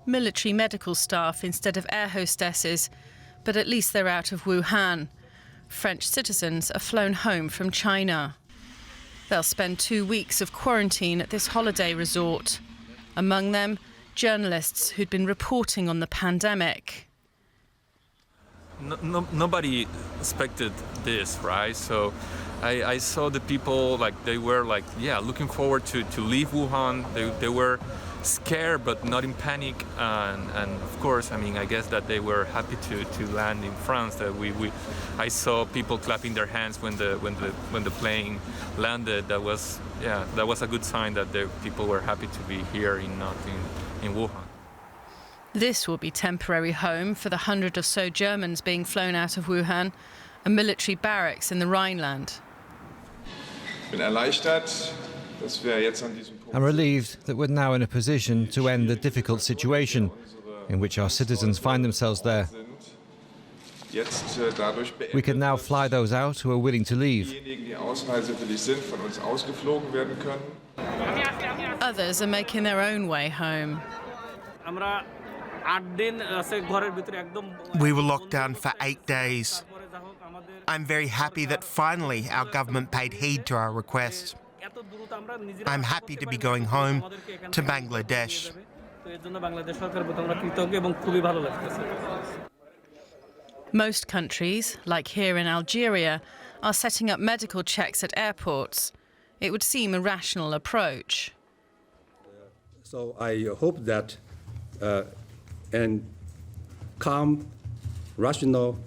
military medical staff instead of air hostesses, but at least they're out of Wuhan. French citizens are flown home from China. They'll spend 2 weeks of quarantine at this holiday resort. Among them, journalists who'd been reporting on the pandemic. Nobody expected this, right? So I saw the people, like, they were like, yeah, looking forward to leave Wuhan. They were scared, but not in panic. And of course, I mean, I guess that they were happy to land in France. That I saw people clapping their hands when the plane landed. That was a good sign that the people were happy to be here, not in Wuhan. This will be temporary home for the 100 or so Germans being flown out of Wuhan, a military barracks in the Rhineland. I'm relieved that we're now in a position to end the difficult situation in which our citizens find themselves there. We can now fly those out who are willing to leave. Others are making their own way home. We were locked down for 8 days. I'm very happy that finally our government paid heed to our request. I'm happy to be going home to Bangladesh. Most countries, like here in Algeria, are setting up medical checks at airports. It would seem a rational approach. So I hope that a calm, rational,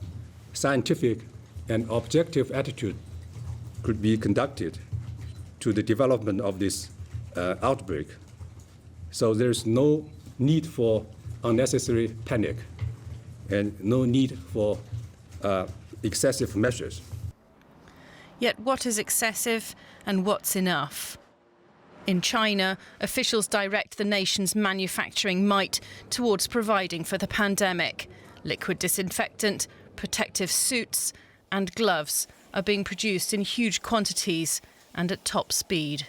scientific and objective attitude could be conducted to the development of this outbreak. So there's no need for unnecessary panic and no need for excessive measures. Yet what is excessive and what's enough? In China, officials direct the nation's manufacturing might towards providing for the pandemic. Liquid disinfectant, protective suits and gloves are being produced in huge quantities and at top speed.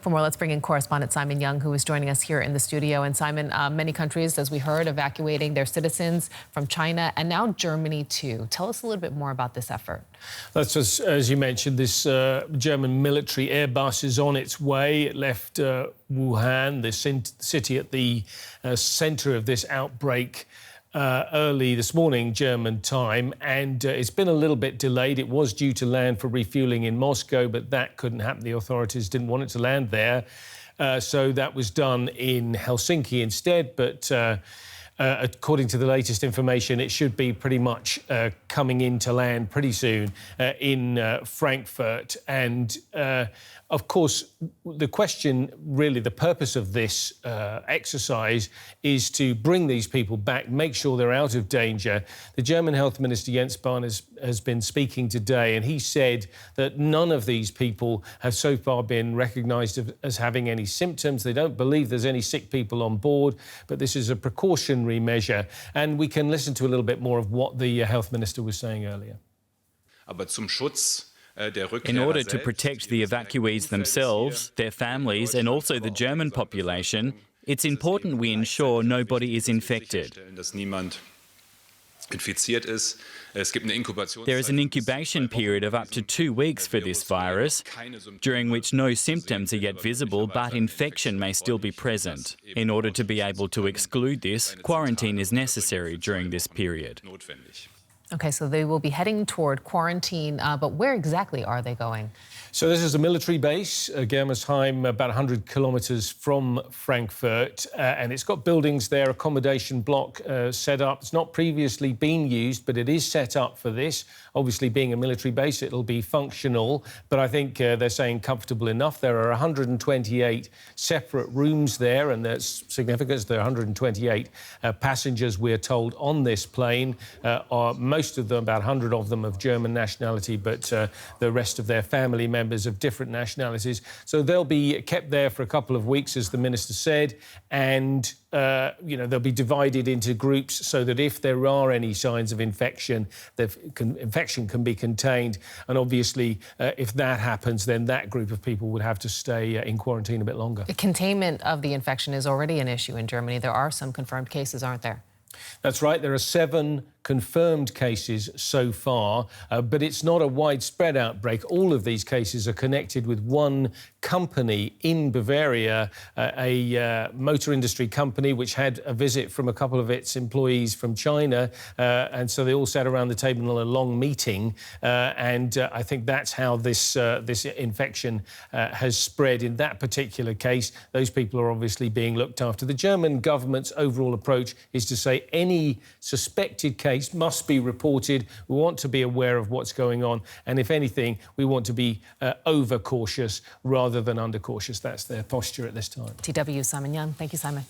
For more, let's bring in correspondent Simon Young, who is joining us here in the studio. And Simon, many countries, as we heard, evacuating their citizens from China and now Germany too. Tell us a little bit more about this effort. That's just, as you mentioned, this German military Airbus is on its way. It left Wuhan, the city at the centre of this outbreak, early this morning, German time, and it's been a little bit delayed. It was due to land for refuelling in Moscow, but that couldn't happen. The authorities didn't want it to land there. So that was done in Helsinki instead, but according to the latest information, it should be pretty much coming in to land pretty soon in Frankfurt. And of course, the question, really, the purpose of this exercise is to bring these people back, make sure they're out of danger. The German Health Minister, Jens Spahn, has been speaking today, and he said that none of these people have so far been recognised as having any symptoms. They don't believe there's any sick people on board, but this is a precautionary measure. And we can listen to a little bit more of what the Health Minister was saying earlier. In order to protect the evacuees themselves, their families and also the German population, it's important we ensure nobody is infected. There is an incubation period of up to 2 weeks for this virus, during which no symptoms are yet visible, but infection may still be present. In order to be able to exclude this, quarantine is necessary during this period. OK, so they will be heading toward quarantine, but where exactly are they going? So this is a military base, Germersheim, about 100 kilometres from Frankfurt, and it's got buildings there, accommodation block set up. It's not previously been used, but it is set up for this. Obviously, being a military base, it'll be functional, but I think they're saying comfortable enough. There are 128 separate rooms there, and there's significance. There are 128 passengers, we're told, on this plane. most of them, about 100 of them, of German nationality, but the rest of their family members of different nationalities. So they'll be kept there for a couple of weeks, as the minister said, and they'll be divided into groups so that if there are any signs of infection, infection can be contained. And obviously, if that happens, then that group of people would have to stay in quarantine a bit longer. The containment of the infection is already an issue in Germany. There are some confirmed cases, aren't there? That's right. There are 7 confirmed cases so far, but it's not a widespread outbreak. All of these cases are connected with one company in Bavaria, a motor industry company which had a visit from a couple of its employees from China, and so they all sat around the table in a long meeting, and I think that's how this infection has spread in that particular case. Those people are obviously being looked after. The German government's overall approach is to say any suspected case must be reported. We want to be aware of what's going on, and if anything, we want to be over-cautious rather than under-cautious. That's their posture at this time. TW, Simon Young. Thank you, Simon.